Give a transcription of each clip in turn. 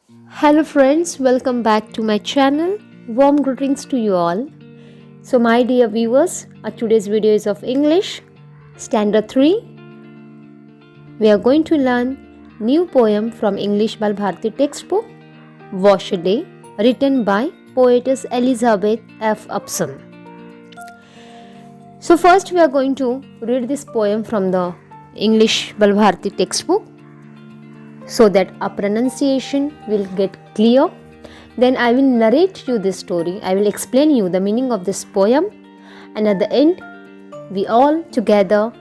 Hello friends, welcome back to my channel. Warm greetings to you all. So my dear viewers, today's video is of English, Standard 3. We are going to learn new poem from English Balbharti textbook, Wash a Day, written by poetess Elizabeth F. Upson. So first we are going to read this poem from the English Balbharti textbook, so that our pronunciation will get clear. Then I will narrate you this story. I will explain you the meaning of this poem, and at the end we all together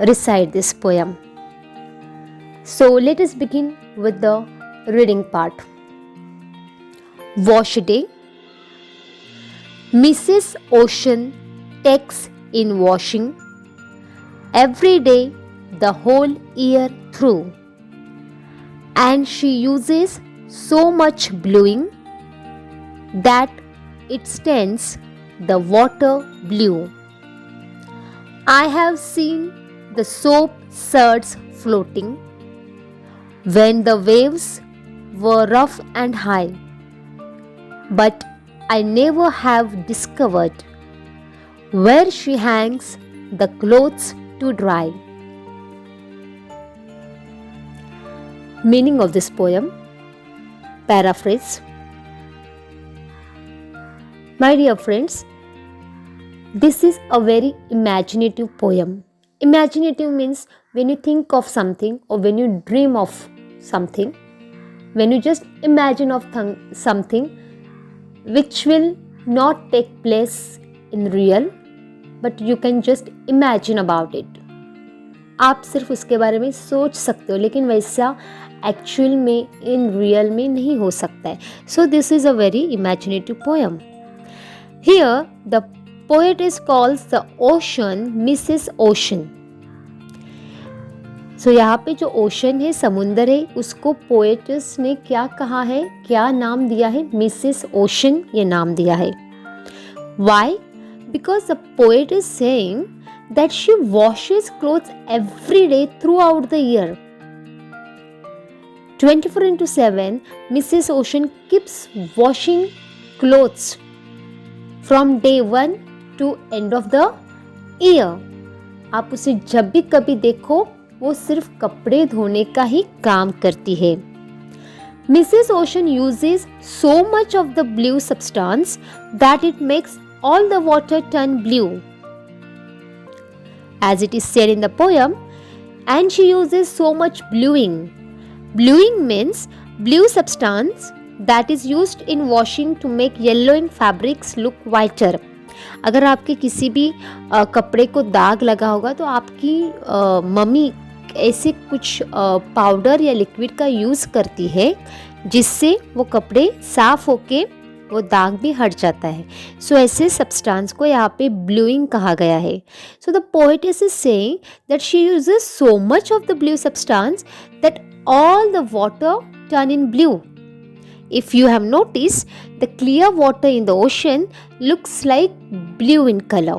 recite this poem. So let us begin with the reading part. Wash a day. Mrs. Ocean takes in washing every day the whole year through, and she uses so much bluing that it stains the water blue. I have seen the soap suds floating when the waves were rough and high, but I never have discovered where she hangs the clothes to dry. Meaning of this poem. Paraphrase. My dear friends, this is a very imaginative poem. Imaginative means when you think of something or when you dream of something, when you just imagine of something which will not take place in real, but you can just imagine about it. आप सिर्फ उसके बारे में सोच सकते हो, लेकिन वैसा एक्चुअल में इन रियल में नहीं हो सकता है. So this is a very imaginative poem. Here the poetess calls the ocean Mrs ocean. So यहाँ पे जो ओशन है, समुंदर है, उसको पोएटेस ने क्या कहा है, क्या नाम दिया है? मिसेस ओशन ये नाम दिया है. Why? Because the poet is saying that she washes clothes every day throughout the year. 24/7, Mrs. Ocean keeps washing clothes from day 1 to end of the year. आप उसे जब भी कभी देखो, वो सिर्फ कपड़े धोने का ही काम करती है. Mrs. Ocean uses so much of the blue substance that it makes all the water turn blue, as it is said in the poem, and she uses so much bluing. Bluing means blue substance that is used in washing to make yellowing fabrics look whiter. अगर आपके किसी भी कपड़े को दाग लगा होगा तो आपकी मम्मी ऐसे कुछ पाउडर या लिक्विड का यूज़ करती है जिससे वो कपड़े साफ होके वो दाग भी हट जाता है. सो ऐसे सब्सटेंस को यहाँ पे ब्लूइंग कहा गया है. So the poetess is saying that she uses so much of the blue substance that all the water turn in blue. If you have noticed, the clear water in the ocean looks like blue in color.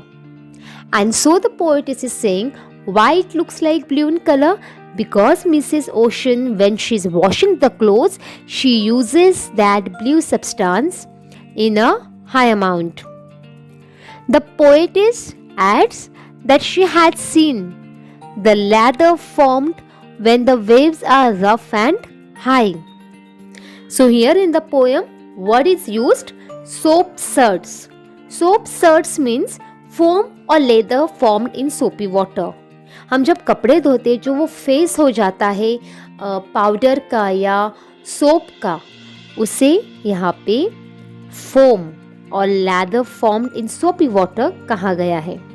And so the poetess is saying why it looks like blue in color, because Mrs. Ocean, when she's washing the clothes, she uses that blue substance in a high amount. The poetess adds that she had seen the lather formed when the waves are rough and high. So here in the poem, what is used? Soap suds. Soap suds means foam or lather formed in soapy water. हम जब कपड़े धोते जो वो face हो जाता है powder का या सोप का, उसे यहाँ पे फोम और lather formed in soapy water कहा गया है.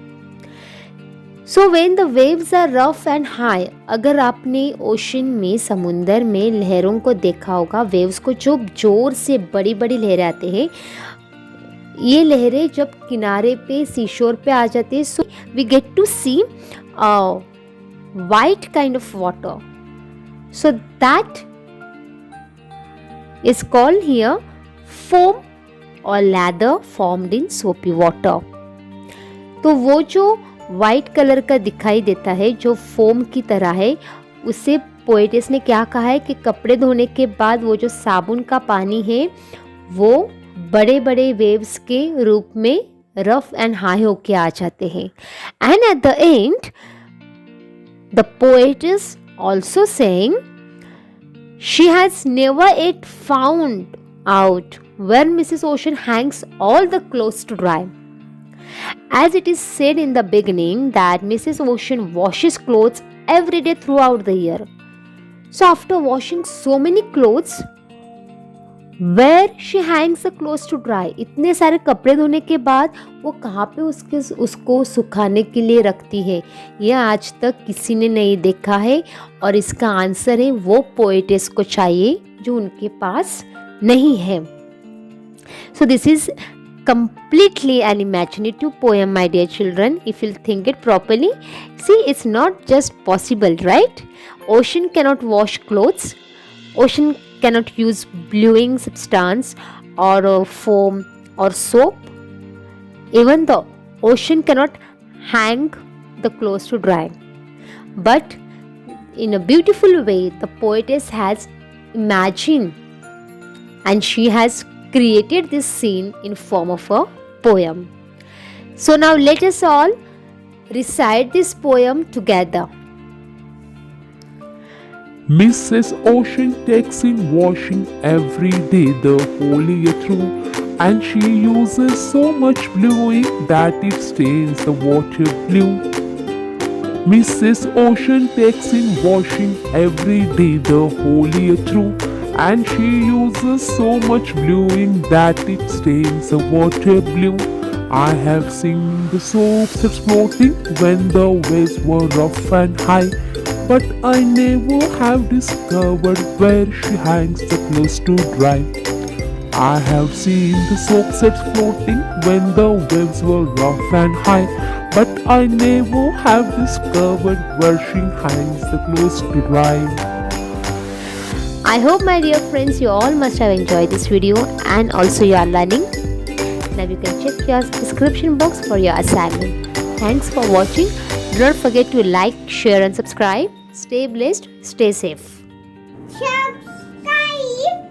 So when the waves are rough and high, अगर आपने ओशन में, समुंदर में लहरों को देखा होगा, वेव्स को जो जोर से बड़ी बड़ी लहरें आते हैं, ये लहरें जब किनारे पे सीशोर पे आ जाती है, so we get to see white kind of water. So that is called here foam और lather formed in soapy water. तो वो जो वाइट कलर का दिखाई देता है, जो फोम की तरह है, उसे पोएटिस ने क्या कहा है कि कपड़े धोने के बाद वो जो साबुन का पानी है वो बड़े बड़े वेव्स के रूप में रफ एंड हाई होके आ जाते हैं. And at the end the poet's also saying she has never yet found out where Mrs. Ocean hangs all the clothes to dry. As it is said in the beginning that Mrs. Ocean washes clothes every day throughout the year. So after washing so many clothes, where she hangs the clothes to dry? इतने सारे कपड़े धोने के बाद वो कहाँ पे उसको सुखाने के लिए रखती है, यह आज तक किसी ने नहीं देखा है. और इसका आंसर है वो पोएटिस को चाहिए जो उनके पास नहीं है. So this is completely an imaginative poem, my dear children, if you'll think it properly. See, it's not just possible, right? Ocean cannot wash clothes. Ocean cannot use bluing substance or foam or soap. Even the ocean cannot hang the clothes to dry. But in a beautiful way, the poetess has imagined and she has created this scene in form of a poem. So now let us all recite this poem together. Mrs. Ocean takes in washing every day the whole year through, and she uses so much bluing that it stains the water blue. Mrs. Ocean takes in washing every day the whole year through, and she uses so much bluing that it stains the water blue. I have seen the soaps floating when the waves were rough and high, but I never have discovered where she hangs the clothes to dry. I have seen the soap sets floating when the waves were rough and high, but I never have discovered where she hangs the clothes to dry. I hope, my dear friends, you all must have enjoyed this video and also you are learning. Now you can check your description box for your assignment. Thanks for watching. Do not forget to like, share and subscribe. Stay blessed, stay safe. Subscribe